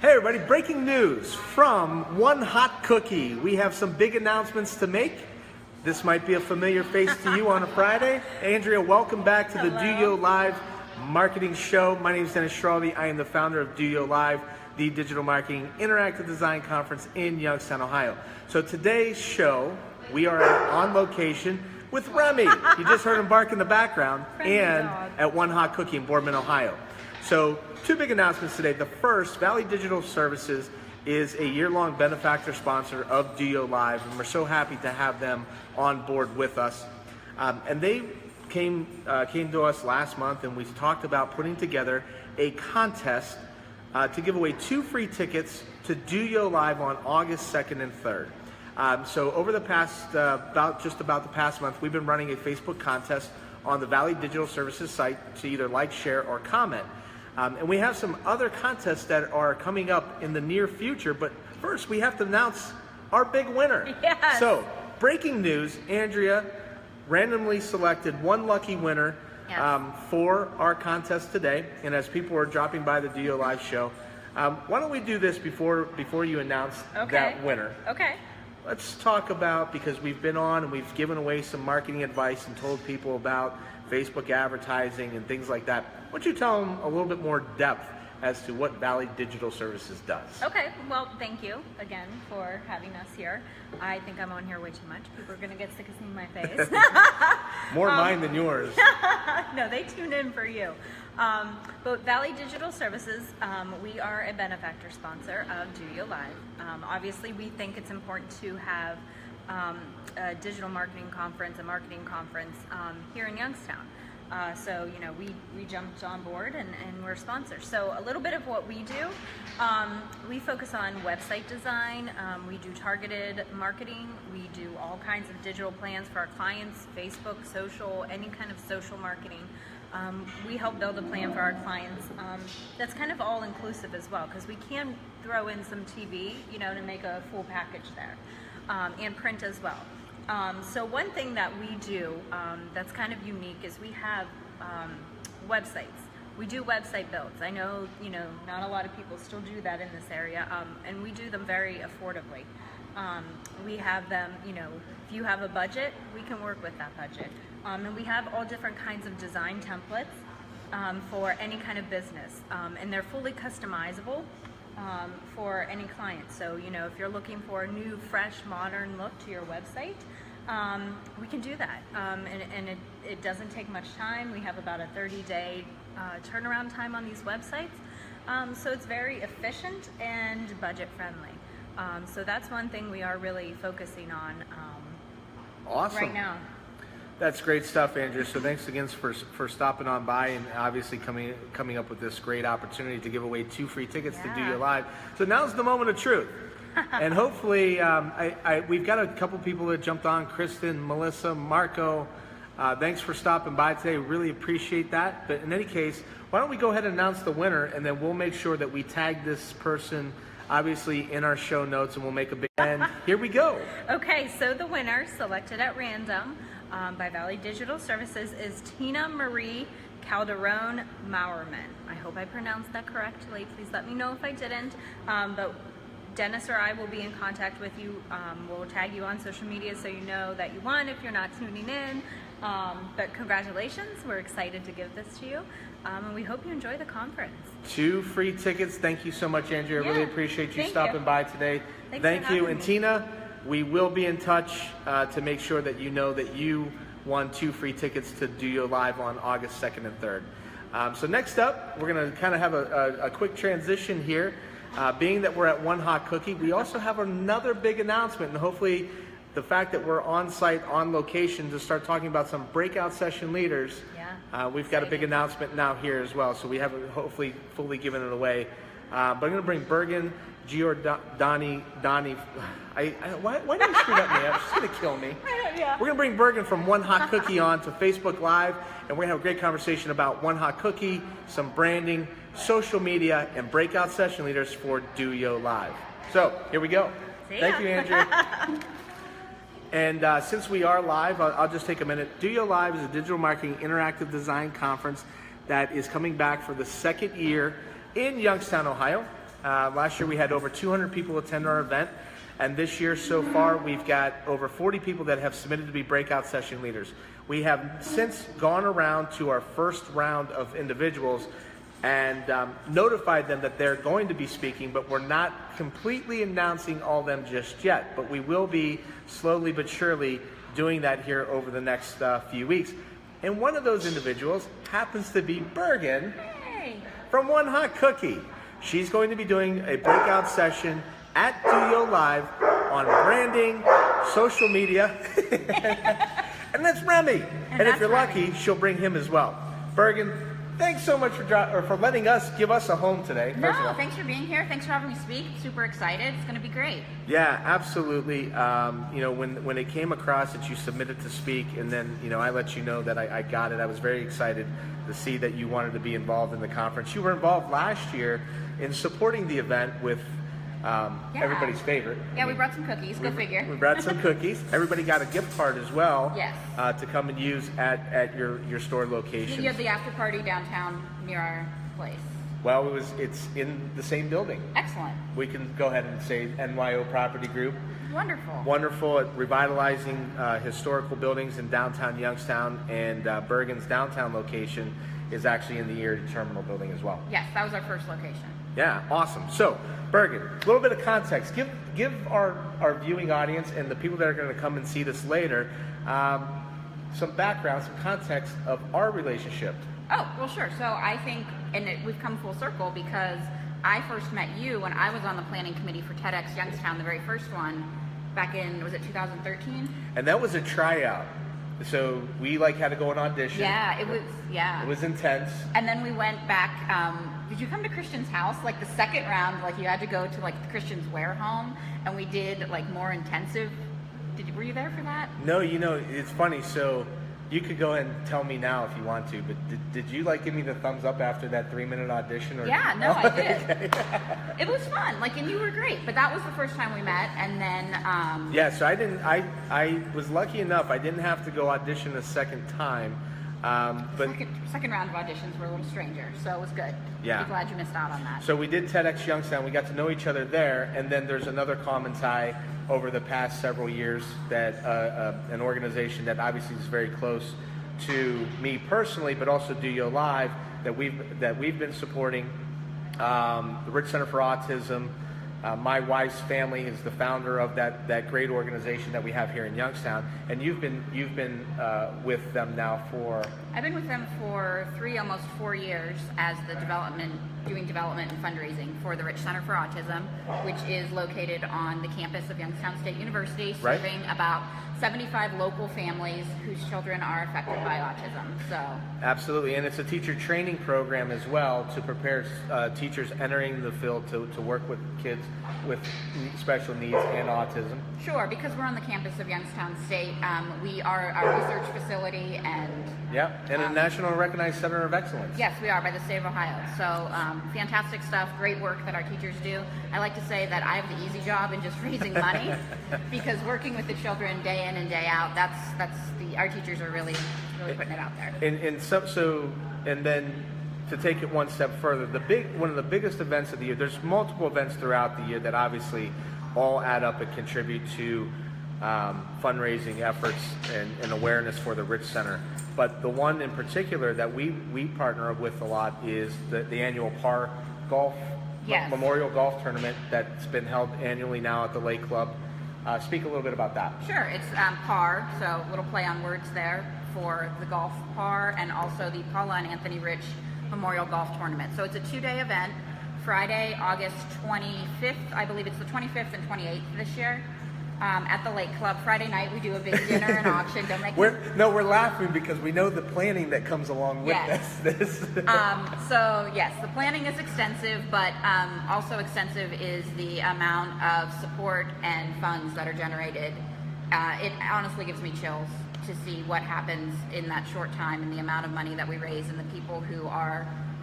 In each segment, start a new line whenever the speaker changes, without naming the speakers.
Hey everybody, breaking news from One Hot Cookie. We have some big announcements to make. This might be a familiar face to you on a Friday. Andrea, welcome back to the DOYO Live Marketing Show. My name is Dennis Schrawley. I am the founder of DOYO Live, the Digital Marketing Interactive Design Conference in Youngstown, Ohio. So today's show, we are on location with Remy. You just heard him bark in the background. And at One Hot Cookie in Boardman, Ohio. So two big announcements today. The first, Valley Digital Services is a year-long benefactor sponsor of DOYO Live, and we're so happy to have them on board with us. And they came to us last month, and we talked about putting together a contest to give away 2 free tickets to DOYO Live on August 2nd and 3rd. So over the past, about the past month, we've been running a Facebook contest on the Valley Digital Services site to either like, share, or comment. And we have some other contests that are coming up in the near future, but first we have to announce our big winner.
Yes.
So, breaking news, Andrea randomly selected one lucky winner for our contest today. And as people are dropping by the DOYO Live show, why don't we do this before you announce that winner?
Okay.
Let's talk about, because we've been on and we've given away some marketing advice and told people about Facebook advertising and things like that. Why don't you tell them a little bit more depth as to what Valley Digital Services does?
Okay, well, thank you again for having us here. I think I'm on here way too much. People are going to get sick of seeing my face.
More mine than yours.
No, they tune in for you. But Valley Digital Services, we are a benefactor sponsor of DOYO Live. Obviously, we think it's important to have a digital marketing conference, a marketing conference here in Youngstown. So, you know, we jumped on board and we're sponsors. So a little bit of what we do, we focus on website design, we do targeted marketing, we do all kinds of digital plans for our clients, Facebook, social, any kind of social marketing. We help build a plan for our clients that's kind of all inclusive as well, because we can throw in some TV, you know, to make a full package there, and print as well. So one thing that we do that's kind of unique is we have websites. We do website builds. I know, you know, not a lot of people still do that in this area, and we do them very affordably. We have them, you know, if you have a budget, we can work with that budget. And we have all different kinds of design templates for any kind of business, and they're fully customizable for any client. So, you know, if you're looking for a new, fresh, modern look to your website, we can do that. And it doesn't take much time. We have about a 30-day turnaround time on these websites. So it's very efficient and budget-friendly. So that's one thing we are really focusing on
Awesome.
right now.
That's great stuff, Andrea. So thanks again for stopping on by and obviously coming up with this great opportunity to give away 2 free tickets to DOYO Live. So now's the moment of truth. And hopefully, we've got a couple people that jumped on, Kristen, Melissa, Marco. Thanks for stopping by today. Really appreciate that. But in any case, why don't we go ahead and announce the winner, and then we'll make sure that we tag this person obviously in our show notes, and we'll make a big, and here we go.
Okay, so the winner selected at random by Valley Digital Services is Tina Marie Calderon Maurman. I hope I pronounced that correctly. Please let me know if I didn't. But Dennis or I will be in contact with you. We'll tag you on social media so you know that you won if you're not tuning in. But congratulations, we're excited to give this to you. And we hope you enjoy the conference. 2
free tickets. Thank you so much, Andrea. I really appreciate you stopping by today.
Thank you.
And Tina, we will be in touch to make sure that you know that you won 2 free tickets to DOYO Live on August 2nd and 3rd. So next up, we're going to kind of have a quick transition here. Being that we're at One Hot Cookie, we also have another big announcement, and hopefully the fact that we're on site, on location, to start talking about some breakout session leaders. We've got a big announcement now here as well, so we haven't hopefully fully given it away. But I'm going to bring Bergen, Donnie. Why did you screw up me? It's just going to kill me. We're going to bring Bergen from One Hot Cookie on to Facebook Live, and we're going to have a great conversation about One Hot Cookie, some branding, social media, and breakout session leaders for DOYO Live. So here we go. Thank you, Andrea. And since we are live, I'll just take a minute. DOYO Live is a digital marketing interactive design conference that is coming back for the 2nd year in Youngstown, Ohio. Last year we had over 200 people attend our event, and this year so far we've got over 40 people that have submitted to be breakout session leaders. We have since gone around to our first round of individuals and notified them that they're going to be speaking, but we're not completely announcing all of them just yet. But we will be slowly but surely doing that here over the next few weeks. And one of those individuals happens to be Bergen from One Hot Cookie. She's going to be doing a breakout session at DOYO Live on branding, social media, and that's Remy. And if you're lucky, she'll bring him as well. Bergen, thanks so much for letting us give us a home today.
No, thanks for being here. Thanks for having me speak. Super excited. It's going to be great.
Yeah, absolutely. You know, when it came across that you submitted to speak, and then I let you know that I got it, I was very excited to see that you wanted to be involved in the conference. You were involved last year in supporting the event with everybody's favorite.
Yeah, we brought some cookies. Go figure.
We brought some cookies. Everybody got a gift card as well.
Yes.
To come and use at your store location.
You had the after party downtown near our place.
Well, it's in the same building.
Excellent.
We can go ahead and say NYO Property Group.
Wonderful.
Wonderful at revitalizing historical buildings in downtown Youngstown, and Bergen's downtown location is actually in the Erie Terminal building as well.
Yes, that was our first location.
Yeah, awesome. So, Bergen, a little bit of context. Give our viewing audience and the people that are going to come and see this later some background, some context of our relationship.
Oh, well, sure. So I think, we've come full circle because I first met you when I was on the planning committee for TEDx Youngstown, the very first one, back in, was it 2013?
And that was a tryout. So we had to go and audition.
Yeah, it was,
It was intense.
And then we went back, did you come to Christian's house? The second round, you had to go to the Christian's wear home, and we did more intensive. Were you there for that?
No, it's funny. So you could go ahead and tell me now if you want to, but did you give me the thumbs up after that 3-minute audition? Or
yeah, no, I did. Okay. It was fun, and you were great, but that was the first time we met, and then
yeah, so I was lucky enough I didn't have to go audition a second time, but
second round of auditions were a little stranger, so it was good.
Yeah,
I'm glad you missed out on that.
So we did TEDx Youngstown. We got to know each other there, and then there's another common tie over the past several years that an organization that obviously is very close to me personally, but also DOYO Live, that we've been supporting, the Rich Center for Autism. My wife's family is the founder of that great organization that we have here in Youngstown, and you've been with them now for.
I've been with them for almost 4 years as doing development and fundraising for the Rich Center for Autism, which is located on the campus of Youngstown State University, serving about 75 local families whose children are affected by autism. So
absolutely, and it's a teacher training program as well to prepare teachers entering the field to work with kids with special needs and autism.
Sure, because we're on the campus of Youngstown State, we are our research facility and
a national recognized center of excellence.
Yes, we are, by the state of Ohio. So fantastic stuff, great work that our teachers do. I like to say that I have the easy job in just raising money because working with the children day in and day out, our teachers are really putting it out there.
And then to take it one step further, one of the biggest events of the year. There's multiple events throughout the year that obviously all add up and contribute to fundraising efforts and awareness for the Rich Center. But the one in particular that we partner with a lot is the annual PAR Golf Memorial Golf Tournament that's been held annually now at the Lake Club. Speak a little bit about that.
Sure, it's PAR, so a little play on words there for the golf PAR, and also the Paula and Anthony Rich Memorial Golf Tournament. So it's a 2-day event, Friday, August 25th, I believe it's the 25th and 28th this year, at the Lake Club. Friday night we do a big dinner and auction. Don't make
we're laughing because we know the planning that comes along with this.
So yes, the planning is extensive, but also extensive is the amount of support and funds that are generated. It honestly gives me chills to see what happens in that short time and the amount of money that we raise and the people who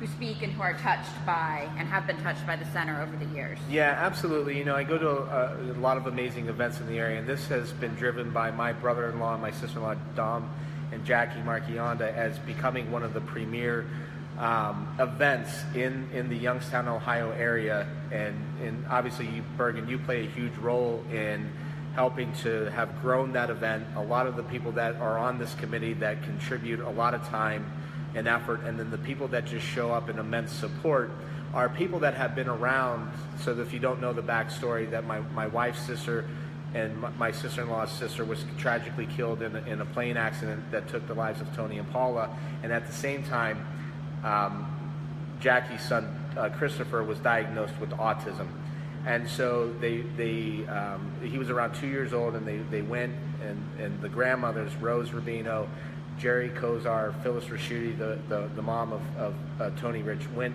speak and who are touched by and have been touched by the center over the years.
Yeah, absolutely. I go to a lot of amazing events in the area, and this has been driven by my brother-in-law and my sister-in-law, Dom and Jackie Marchionda, as becoming one of the premier events in the Youngstown, Ohio area, and obviously Bergen, you play a huge role in helping to have grown that event. A lot of the people that are on this committee that contribute a lot of time and effort, and then the people that just show up in immense support are people that have been around. So that if you don't know the backstory, that my wife's sister and my sister-in-law's sister was tragically killed in a plane accident that took the lives of Tony and Paula, and at the same time, Jackie's son Christopher was diagnosed with autism, and so he was around 2 years old, and they went, and the grandmothers, Rose Rubino, Jerry Kozar, Phyllis Raschuti, the mom of Tony Rich, went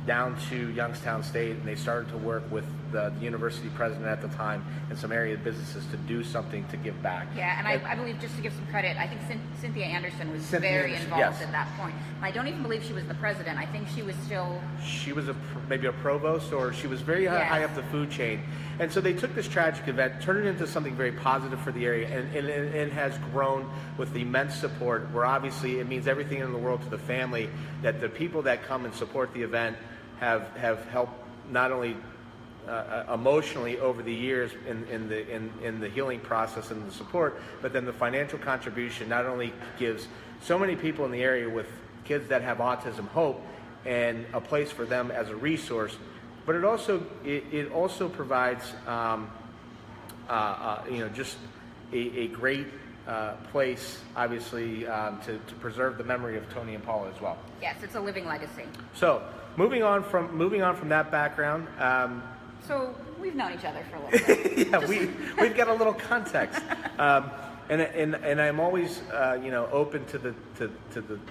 down to Youngstown State, and they started to work with the university president at the time and some area businesses to do something to give back.
Yeah, and I believe, just to give some credit, I think Cynthia Anderson was very involved at that point. I don't even believe she was the president. I think she was still... She was
maybe a provost, or she was very high up the food chain. And so they took this tragic event, turned it into something very positive for the area, and it has grown with immense support, where obviously it means everything in the world to the family, that the people that come and support the event have helped not only emotionally over the years in the healing process and the support, but then the financial contribution not only gives so many people in the area with kids that have autism hope and a place for them as a resource, but it also provides just a great place, obviously, to preserve the memory of Tony and Paula as well.
Yes, it's a living legacy.
So moving on from that background.
So we've known each other for a little bit.
Yeah, we've got a little context, and I'm always open to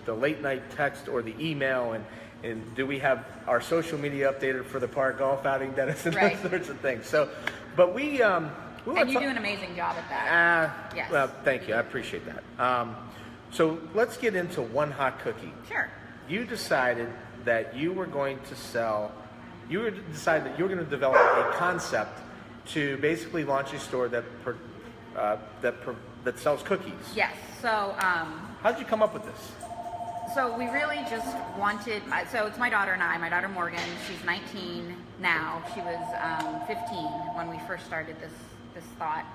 the late night text or the email, and do we have our social media updated for the park golf outing, Dennis, and
right.
Those sorts of things. So, but we
and you do an amazing job at that.
Yes. Well, thank you. I appreciate that. So let's get into One Hot Cookie.
Sure.
You decided that you were going to develop a concept to basically launch a store that sells cookies.
Yes. So
how did you come up with this?
So we really just wanted, so it's my daughter and I, my daughter Morgan, she's 19 now. She was 15 when we first started this thought.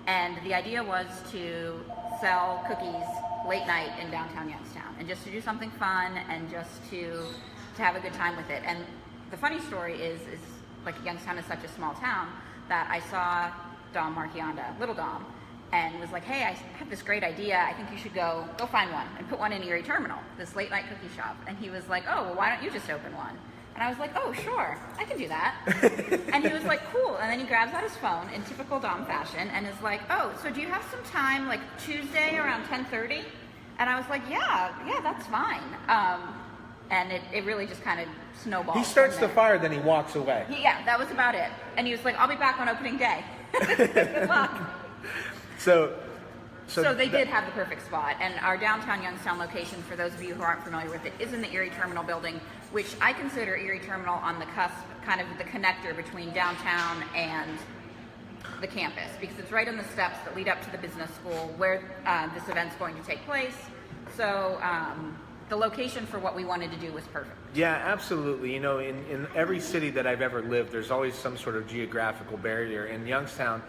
And the idea was to sell cookies late night in downtown Youngstown, and just to do something fun and just to have a good time with it. And the funny story is like Youngstown is such a small town that I saw Dom Marchionda, little Dom, and was like, hey, I have this great idea. I think you should go find one and put one in Erie Terminal, this late night cookie shop. And he was like, oh, well, why don't you just open one? And I was like, oh, sure, I can do that. And he was like, cool. And then he grabs out his phone in typical Dom fashion and is like, oh, so do you have some time, like Tuesday around 10:30? And I was like, yeah, that's fine. And it really just kind of snowballed.
He starts the fire, then he walks away.
Yeah, that was about it. And he was like, I'll be back on opening day. Good luck. So they did have the perfect spot. And our downtown Youngstown location, for those of you who aren't familiar with it, is in the Erie Terminal building, which I consider Erie Terminal on the cusp, kind of the connector between downtown and the campus, because it's right on the steps that lead up to the business school where this event's going to take place. So the location for what we wanted to do was perfect.
Yeah, absolutely. You know, in every city that I've ever lived, there's always some sort of geographical barrier. In Youngstown,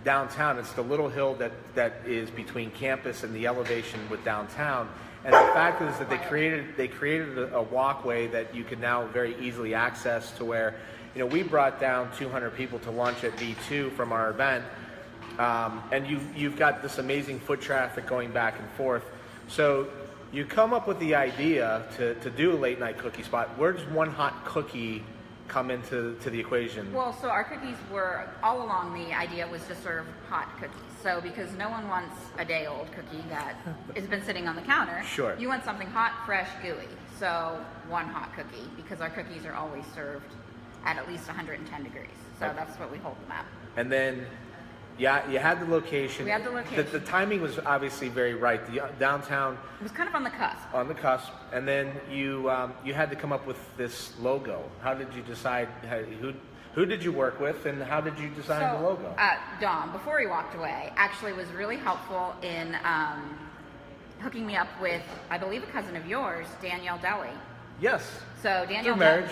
downtown, it's the little hill that is between campus and the elevation with downtown. And the fact is that they created a walkway that you can now very easily access, to where, we brought down 200 people to lunch at V2 from our event, and you've got this amazing foot traffic going back and forth. So you come up with the idea to do a late night cookie spot. Where does One Hot Cookie come into the equation?
Well, so our cookies were, all along the idea was to serve hot cookies. So because no one wants a day-old cookie that has been sitting on the counter.
Sure.
You want something hot, fresh, gooey. So One Hot Cookie, because our cookies are always served at least 110 degrees. So that's what we hold them at.
And then, yeah, you had the location.
We had the location.
The timing was obviously very right. The downtown.
It was kind of on the cusp.
On the cusp, and then you had to come up with this logo. How did you decide? Who did you work with, and how did you design the logo?
Dom, before he walked away, actually was really helpful in hooking me up with, I believe, a cousin of yours, Danielle Deli.
Yes.
So Danielle,
Through marriage.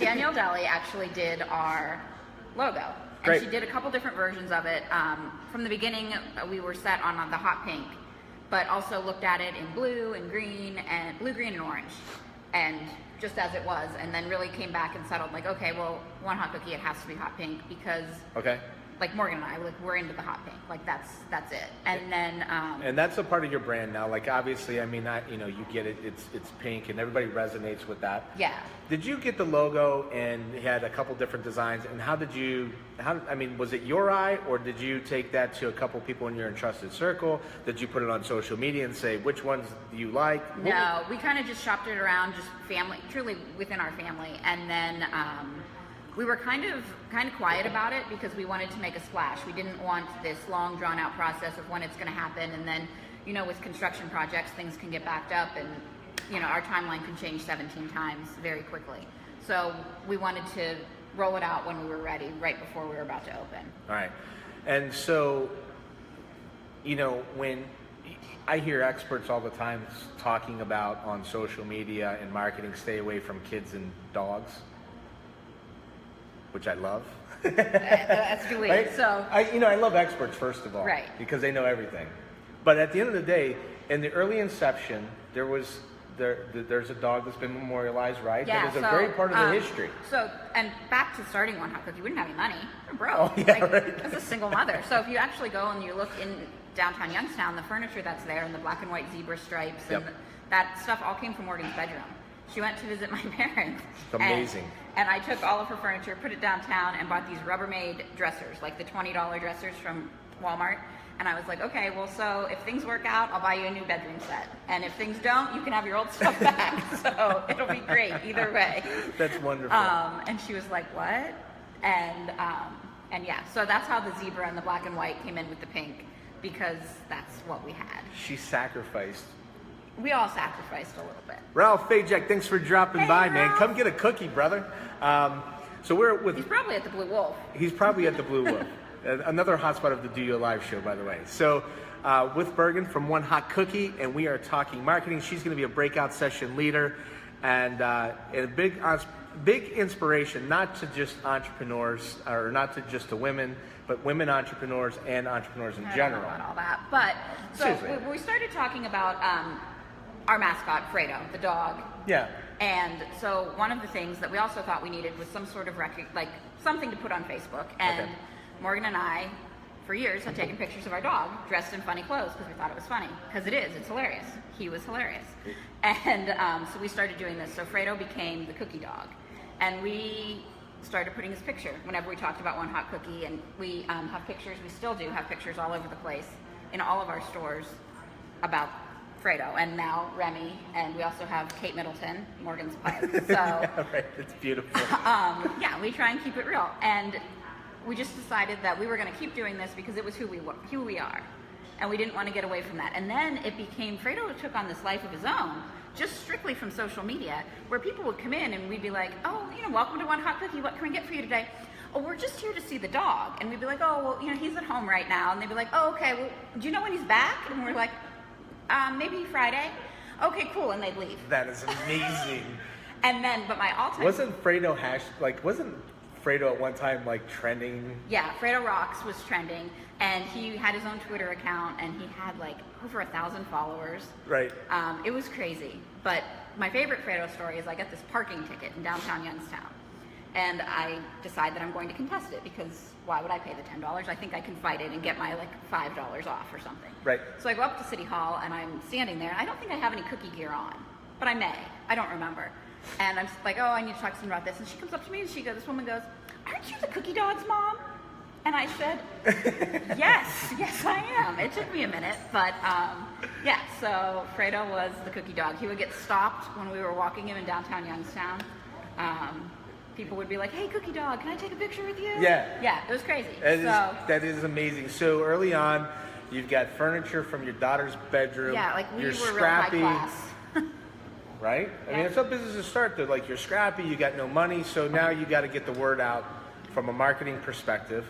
Danielle Deli actually did our logo, and
Great.
she did a couple different versions of it. From the beginning, we were set on the hot pink, but also looked at it in blue and green and blue, green, and orange, and just as it was, and then really came back and settled like, okay, well, one hot cookie, it has to be hot pink because
Okay.
like Morgan and I, like we're into the hot pink, like that's it. And then
And that's a part of your brand now. Like obviously, I mean, you get it. It's pink, and everybody resonates with that.
yeah.
Did you get the logo and it had a couple different designs? And I mean, was it your eye, or did you take that to a couple people in your entrusted circle? Did you put it on social media and say which ones do you like?
No, we kind of just shopped it around, just family, truly within our family, and then we were kind of quiet about it because we wanted to make a splash. We didn't want this long, drawn out process of when it's going to happen, and then, you know, with construction projects, things can get backed up, and you know, our timeline can change 17 times very quickly. So we wanted to roll it out when we were ready, right before we were about to open.
All right. And so, you know, when I hear experts all the time talking about on social media and marketing, stay away from kids and dogs, which I love.
That's the way.
Right?
So
I love experts, first of all,
right,
because they know everything. But at the end of the day, in the early inception, there's a dog that's been memorialized, right?
yeah,
that is a very part of the history.
So, and back to starting One Hot Cookie, we didn't have any money. We were broke.
Oh, yeah, right.
As a single mother. So if you actually go and you look in downtown Youngstown, the furniture that's there and the black and white zebra stripes, and that stuff all came from Morgan's bedroom. She went to visit my parents.
It's amazing.
And I took all of her furniture, put it downtown, and bought these Rubbermaid dressers, like the $20 dressers from Walmart. And I was like, okay, well, so if things work out, I'll buy you a new bedroom set. And if things don't, you can have your old stuff back. So it'll be great either way.
That's wonderful.
And she was like, what? And yeah, so that's how the zebra and the black and white came in with the pink, because that's what we had.
She sacrificed.
We all sacrificed a little bit.
Ralph Fajek, thanks for dropping by, man.
Ralph.
Come get a cookie, brother. So we're with.
He's probably at the Blue Wolf.
He's probably at the Blue Wolf. Another hotspot of the DOYO Live show, by the way. So with Bergen from One Hot Cookie, and we are talking marketing. She's going to be a breakout session leader, and a big inspiration, not to just entrepreneurs, or not to just to women, but women entrepreneurs and entrepreneurs in general.
I don't know about all that, but so we started talking about our mascot, Fredo, the dog.
Yeah.
And so one of the things that we also thought we needed was some sort of something to put on Facebook. And Morgan and I, for years, had taken pictures of our dog dressed in funny clothes because we thought it was funny. Because it's hilarious. He was hilarious. And so we started doing this. So Fredo became the cookie dog. And we started putting his picture whenever we talked about One Hot Cookie. And we have pictures, we still do have pictures all over the place in all of our stores about Fredo, and now Remy, and we also have Kate Middleton, Morgan's pet. So
yeah, right. It's beautiful.
Yeah, we try and keep it real. And we just decided that we were going to keep doing this because it was who we are, and we didn't want to get away from that. And then it became, Fredo took on this life of his own, just strictly from social media, where people would come in and we'd be like, oh, welcome to One Hot Cookie, what can we get for you today? Oh, we're just here to see the dog. And we'd be like, oh, well, he's at home right now. And they'd be like, oh, okay, well, do you know when he's back? And we're like, maybe Friday. Okay, cool, and they'd leave.
That is amazing.
And then, but my all-time...
Wasn't Fredo at one time trending?
Yeah, Fredo Rocks was trending, and he had his own Twitter account, and he had over 1,000 followers.
Right.
It was crazy. But my favorite Fredo story is I got this parking ticket in downtown Youngstown, and I decide that I'm going to contest it because why would I pay the $10? I think I can fight it and get my $5 off or something.
Right.
So I go up to City Hall, and I'm standing there. I don't think I have any cookie gear on, but I may. I don't remember. And I'm just like, oh, I need to talk to someone about this. And she comes up to me and this woman goes, aren't you the cookie dog's mom? And I said, yes, I am. It took me a minute, but yeah, so Fredo was the cookie dog. He would get stopped when we were walking him in downtown Youngstown. People would be like, hey, cookie dog, can I take a picture with you? Yeah, it was crazy.
That is amazing. So early on, you've got furniture from your daughter's bedroom.
Yeah, we
you're
were
scrappy,
real high class.
Right? I mean, it's how businesses start. They're you're scrappy, you got no money, so now you got to get the word out from a marketing perspective.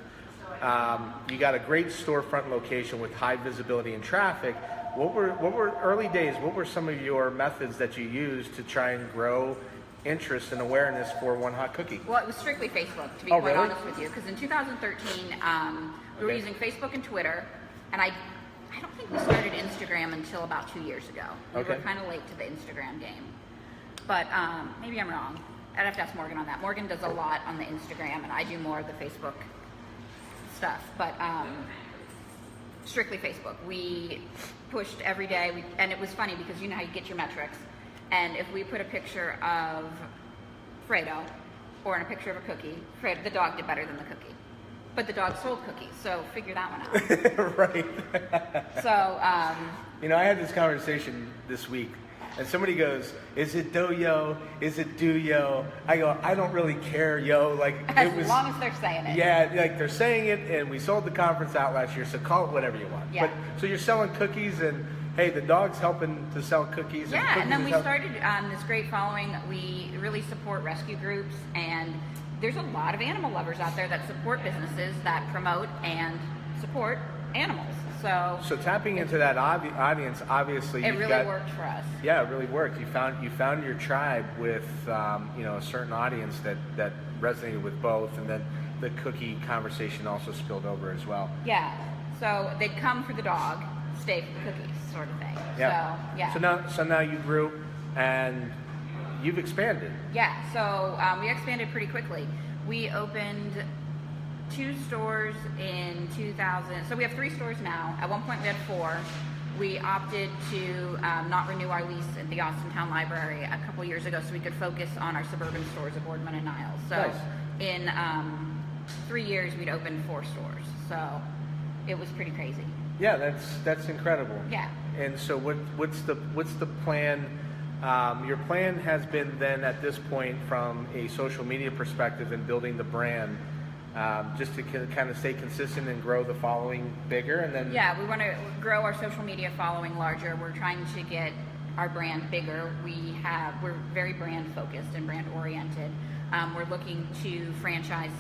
You got a great storefront location with high visibility and traffic, what were early days? What were some of your methods that you used to try and grow interest and awareness for One Hot Cookie?
Well, it was strictly Facebook, to be
Oh,
quite
really?
honest with you, because in 2013 we were
Okay.
using Facebook and Twitter, and I don't think we started Instagram until about 2 years ago. We
Okay.
were kind of late to the Instagram game, but maybe I'm wrong. I'd have to ask Morgan on that. Morgan does a lot on the Instagram, and I do more of the Facebook stuff, but strictly Facebook. We pushed every day, and it was funny because you know how you get your metrics, and if we put a picture of Fredo or in a picture of a cookie, the dog did better than the cookie. But the dog sold cookies, so figure that one out.
Right.
So,
You know, I had this conversation this week, and somebody goes, "Is it DOYO? Is it DOYO?" I go, "I don't really care, yo." Like
as long as they're saying it.
Yeah, like they're saying it, and we sold the conference out last year, so call it whatever you want.
Yeah.
But so you're selling cookies, and hey, the dog's helping to sell cookies.
Yeah,
cookies
and then
is
we
help-
started this great following. We really support rescue groups, and there's a lot of animal lovers out there that support businesses that promote and support animals.
So tapping into that audience, obviously,
It
you've
really
got,
worked for us.
Yeah, it really worked. You found your tribe with a certain audience that resonated with both, and then the cookie conversation also spilled over as well.
Yeah, so they'd come for the dog, stay for the cookies, sort of thing.
Yeah.
So, yeah.
So now you grew, and you've expanded.
Yeah, so we expanded pretty quickly. We opened 2 stores in 2000. So we have 3 stores now. At one point we had 4. We opted to not renew our lease at the Austintown Library a couple years ago so we could focus on our suburban stores at Boardman and Niles. So
Nice.
in 3 years we'd opened 4 stores. So it was pretty crazy.
Yeah, that's incredible.
Yeah.
And so what's the plan? Your plan has been then at this point from a social media perspective and building the brand, just to kind of stay consistent and grow the following bigger, and then
Yeah, we want to grow our social media following larger. We're trying to get our brand bigger. We're very brand focused and brand oriented. We're looking to franchise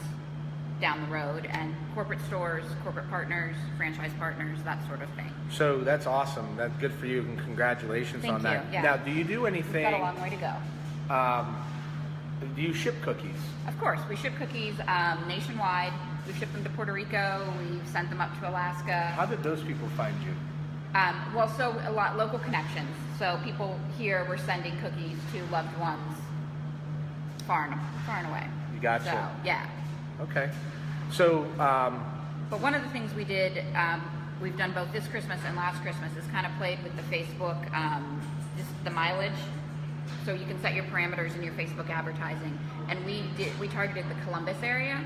down the road, and corporate stores, corporate partners, franchise partners, that sort of thing.
So that's awesome. That's good for you, and congratulations
Thank
on that.
you, yeah.
Now, do you do
We've
anything?
got a long way to go.
Do you ship cookies?
Of course, we ship cookies nationwide. We've shipped them to Puerto Rico. We've sent them up to Alaska.
How did those people find you?
So a lot local connections. So people here were sending cookies to loved ones far and away.
You gotcha.
So yeah.
Okay. So
But one of the things we did, we've done both this Christmas and last Christmas, is kind of played with the Facebook, just the mileage. So you can set your parameters in your Facebook advertising. And we targeted the Columbus area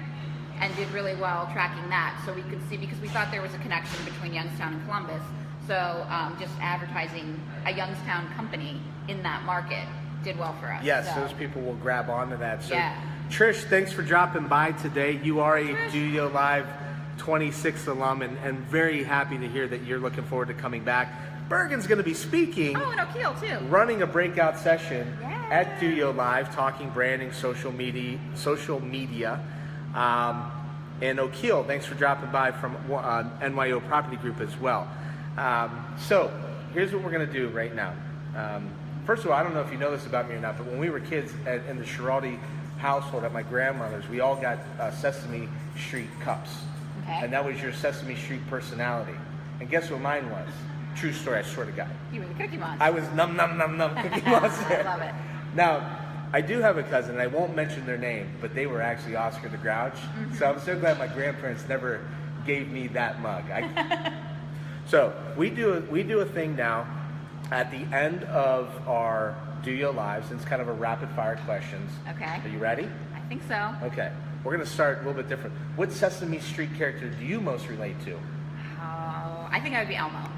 and did really well tracking that. So we could see, because we thought there was a connection between Youngstown and Columbus. So just advertising a Youngstown company in that market did well for us.
yes,
So,
those people will grab onto that. So
Yeah.
Trish, thanks for dropping by today. You are a DOYO Live 26 alum, and very happy to hear that you're looking forward to coming back. Bergen's going to be speaking,
Oh, and O'Keel too.
running a breakout session
Yeah.
at DOYO Live, talking branding, social media. And O'Keel, thanks for dropping by from NYO Property Group as well. So here's what we're going to do right now. First of all, I don't know if you know this about me or not, but when we were kids in the Schiraldi household at my grandmother's, we all got Sesame Street cups.
Okay.
And that was your Sesame Street personality. And guess what mine was? True story, I swear to God.
You were the Cookie Monster.
I was num num num num Cookie Monster.
I love it.
Now, I do have a cousin, and I won't mention their name, but they were actually Oscar the Grouch. So I'm so glad my grandparents never gave me that mug. So we do a thing now at the end of our DOYO Lives, and it's kind of a rapid fire questions.
Okay.
Are you ready?
I think so.
Okay. We're going to start a little bit different. What Sesame Street character do you most relate to?
Oh, I think I would be Elmo.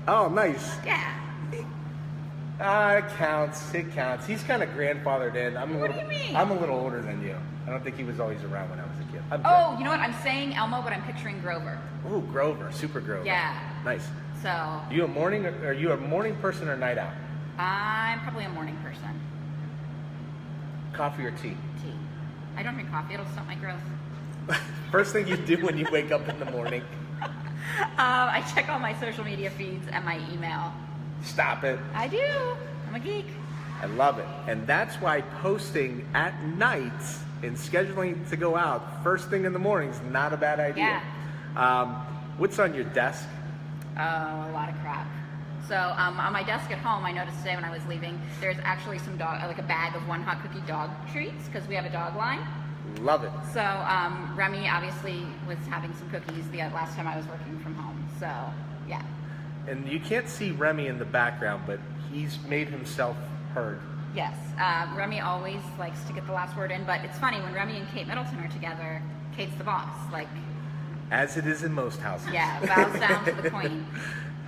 Oh, nice.
Yeah.
It counts. It counts. He's kind of grandfathered in.
What do you mean?
I'm a little older than you. I don't think he was always around when I was a kid.
Oh, you know what? I'm saying Elmo, but I'm picturing Grover.
Ooh, Grover, Super Grover.
Yeah.
Nice.
So
Are you a morning person or night owl?
I'm probably a morning person.
Coffee or tea?
Tea. I don't drink coffee. It'll stop my growth.
First thing you do when you wake up in the morning.
I check all my social media feeds and my email.
Stop it.
I do. I'm a geek.
I love it. And that's why posting at night and scheduling to go out first thing in the morning is not a bad idea. What's on your desk?
Oh, a lot of crap. So on my desk at home, I noticed today when I was leaving, there's actually some like a bag of One Hot Cookie dog treats because we have a dog line.
Love it.
So Remy obviously was having some cookies the last time I was working from home. So yeah.
And you can't see Remy in the background, but he's made himself heard.
Yes. Remy always likes to get the last word in, but it's funny when Remy and Kate Middleton are together, Kate's the boss. Like,
as it is in most houses.
yeah, bows down to the queen.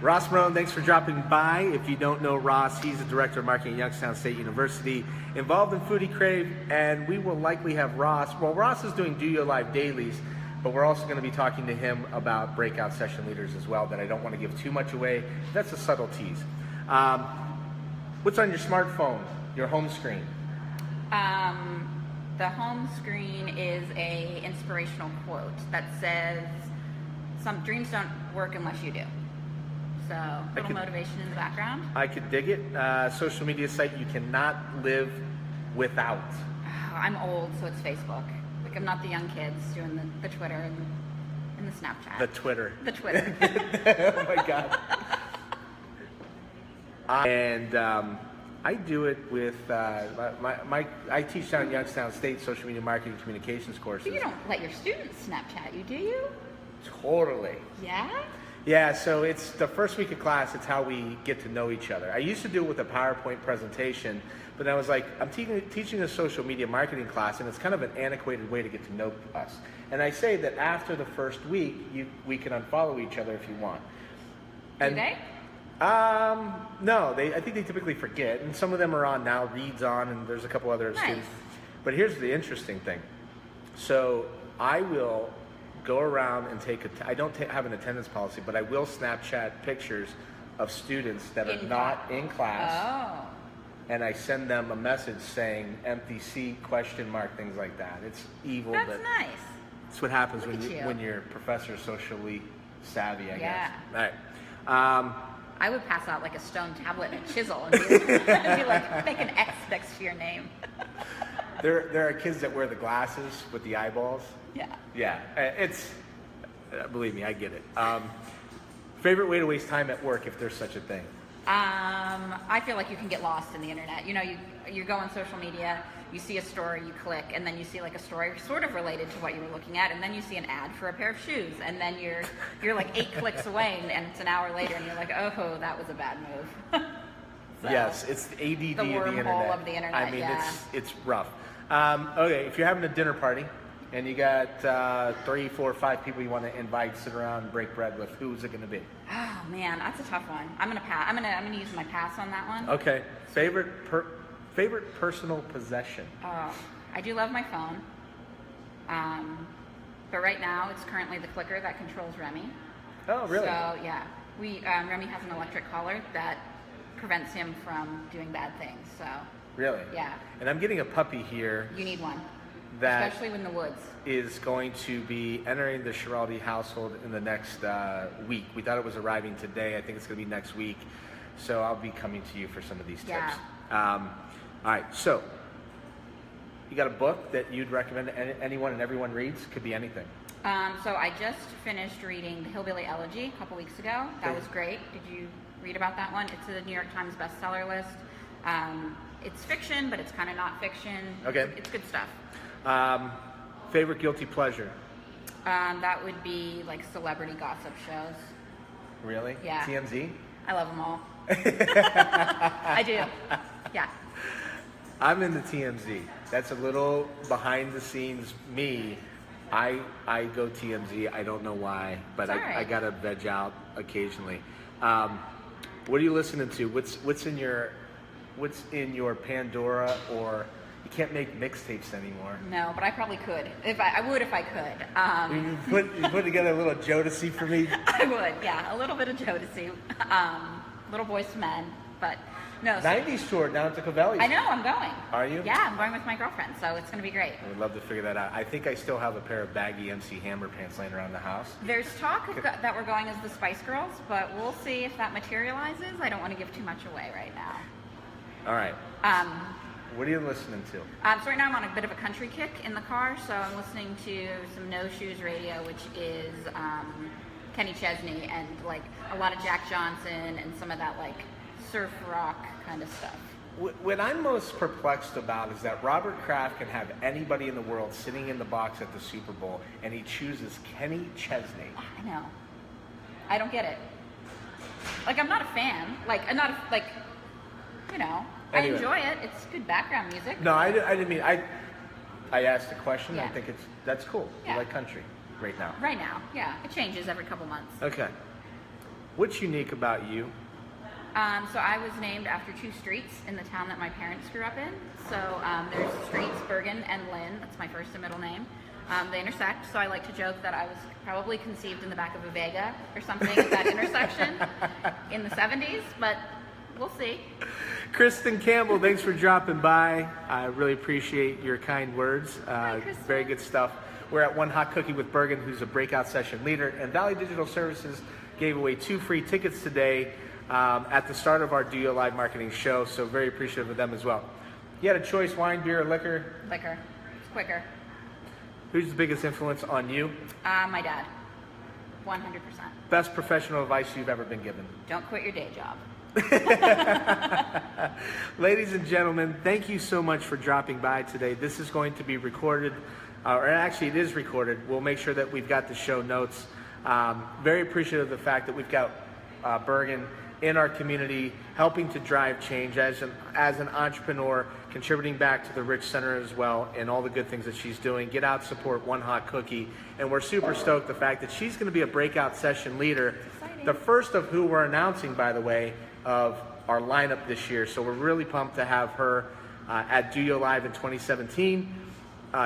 Ross Marone, thanks for dropping by. If you don't know Ross, he's the Director of Marketing at Youngstown State University, involved in Foodie Crave, and we will likely have Ross. Well, Ross is doing DOYO Live dailies, but we're also going to be talking to him about breakout session leaders as well that I don't want to give too much away. That's a subtle tease. What's on your smartphone, your home screen?
The home screen is a inspirational quote that says, "Some dreams don't work unless you do." So, a little motivation in the background.
I could dig it. Social media site you cannot live without.
Oh, I'm old, so it's Facebook. Like, I'm not the young kids doing the Twitter and the Snapchat.
The Twitter.
The Twitter.
Oh my God. I do it with I teach down at Youngstown State social media marketing communications courses.
But you don't let your students Snapchat you, do you?
Totally.
Yeah?
Yeah, so it's the first week of class, it's how we get to know each other. I used to do it with a PowerPoint presentation, but I was like, I'm teaching a social media marketing class, and it's kind of an antiquated way to get to know us. And I say that after the first week, we can unfollow each other if you want.
Do they?
No, I think they typically forget, and some of them are on now. Reed's on, and there's a couple other students. But here's the interesting thing. So I will go around and I don't have an attendance policy, but I will Snapchat pictures of students that are not in class.
Oh.
And I send them a message saying empty seat, question mark, things like that. It's evil.
That's nice.
That's what happens
Look
when your professor's socially savvy, I
Yeah.
guess. All right.
I would pass out like a stone tablet and a chisel and be like, make an X next to your name.
There are kids that wear the glasses with the eyeballs.
Yeah.
Yeah, it's, believe me, I get it. Favorite way to waste time at work, if there's such a thing?
I feel like you can get lost in the internet. You know, you go on social media, you see a story, you click, and then you see like a story sort of related to what you were looking at, and then you see an ad for a pair of shoes, and then you're like 8 clicks away, and it's an hour later, and you're like, oh, that was a bad move. So,
yes, it's the ADD
the wormhole
of the internet.
I
mean,
yeah.
it's rough. Okay, if you're having a dinner party and you got 3, 4, 5 people you want to invite, sit around and break bread with, who's it going to be?
Oh man, that's a tough one. I'm gonna pass. I'm gonna use my pass on that one.
Okay, favorite personal possession.
Oh, I do love my phone. But right now it's currently the clicker that controls Remy.
Oh, really?
So yeah, Remy has an electric collar that prevents him from doing bad things. So
really?
yeah.
And I'm getting a puppy here.
You need one.
That
especially in the woods.
Is going to be entering the Schiraldi household in the next week. We thought it was arriving today. I think it's going to be next week. So I'll be coming to you for some of these tips.
Yeah.
All right. So you got a book that you'd recommend anyone and everyone reads? Could be anything.
So I just finished reading The Hillbilly Elegy a couple weeks ago. That was great. Did you read about that one? It's a New York Times bestseller list. It's fiction, but it's kind of not fiction.
Okay.
It's good stuff.
Favorite guilty pleasure?
That would be like celebrity gossip shows.
Really?
Yeah.
TMZ?
I love them all. I do. Yeah.
I'm in the TMZ. That's a little behind the scenes me. I go TMZ. I don't know why, but I gotta veg out occasionally. What are you listening to? What's in your Pandora, or you can't make mixtapes anymore?
No, but I probably could. I would if I could.
You put together a little Jodeci for me?
I would, yeah. A little bit of Jodeci. Little Boys to Men. But No.
90s tour down to Covelli's.
I know, I'm going.
Are you?
Yeah, I'm going with my girlfriend, so it's going to be great.
I would love to figure that out. I think I still have a pair of baggy MC Hammer pants laying around the house.
There's talk that we're going as the Spice Girls, but we'll see if that materializes. I don't want to give too much away right now.
All right. What are you listening to?
So right now I'm on a bit of a country kick in the car, so I'm listening to some No Shoes Radio, which is Kenny Chesney and like a lot of Jack Johnson and some of that like surf rock kind of stuff.
What I'm most perplexed about is that Robert Kraft can have anybody in the world sitting in the box at the Super Bowl, and he chooses Kenny Chesney.
I know. I don't get it. Like, I'm not a fan. Like, I'm not, like, you know,
Anyway.
I enjoy it. It's good background music.
No, I didn't mean, I asked a question. I
Yeah.
think that's cool.
Yeah.
You like country right now.
Right now, yeah. It changes every couple months.
Okay. What's unique about you?
So I was named after two streets in the town that my parents grew up in. So there's streets, Bergen and Lynn. That's my first and middle name. They intersect, so I like to joke that I was probably conceived in the back of a Vega or something at that intersection in the 70s, but we'll see.
Kristen Campbell, thanks for dropping by. I really appreciate your kind words.
Hi, Kristen.
Very good stuff. We're at One Hot Cookie with Bergen, who's a breakout session leader, and Valley Digital Services gave away 2 free tickets today at the start of our DOYO Live Marketing show, so very appreciative of them as well. You had a choice, wine, beer, or liquor?
Liquor. It's quicker.
Who's the biggest influence on you?
My dad. 100%.
Best professional advice you've ever been given?
Don't quit your day job.
Ladies and gentlemen, thank you so much for dropping by today. This is going to be recorded, or actually it is recorded. We'll make sure that we've got the show notes. Very appreciative of the fact that we've got Bergen in our community, helping to drive change as an entrepreneur, contributing back to the Rich Center as well, and all the good things that she's doing. Get out, support One Hot Cookie, and we're super stoked the fact that she's going to be a breakout session leader, the first of who we're announcing, by the way, of our lineup this year. So we're really pumped to have her at DOYO Live in 2017.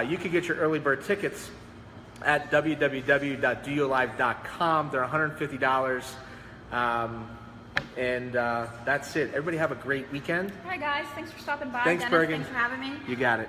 You can get your early bird tickets at www.doyolive.com. They're $150. And that's it. Everybody have a great weekend.
All right, guys. Thanks for stopping by.
Thanks,
Dennis,
Bergen.
thanks for having me.
You got it.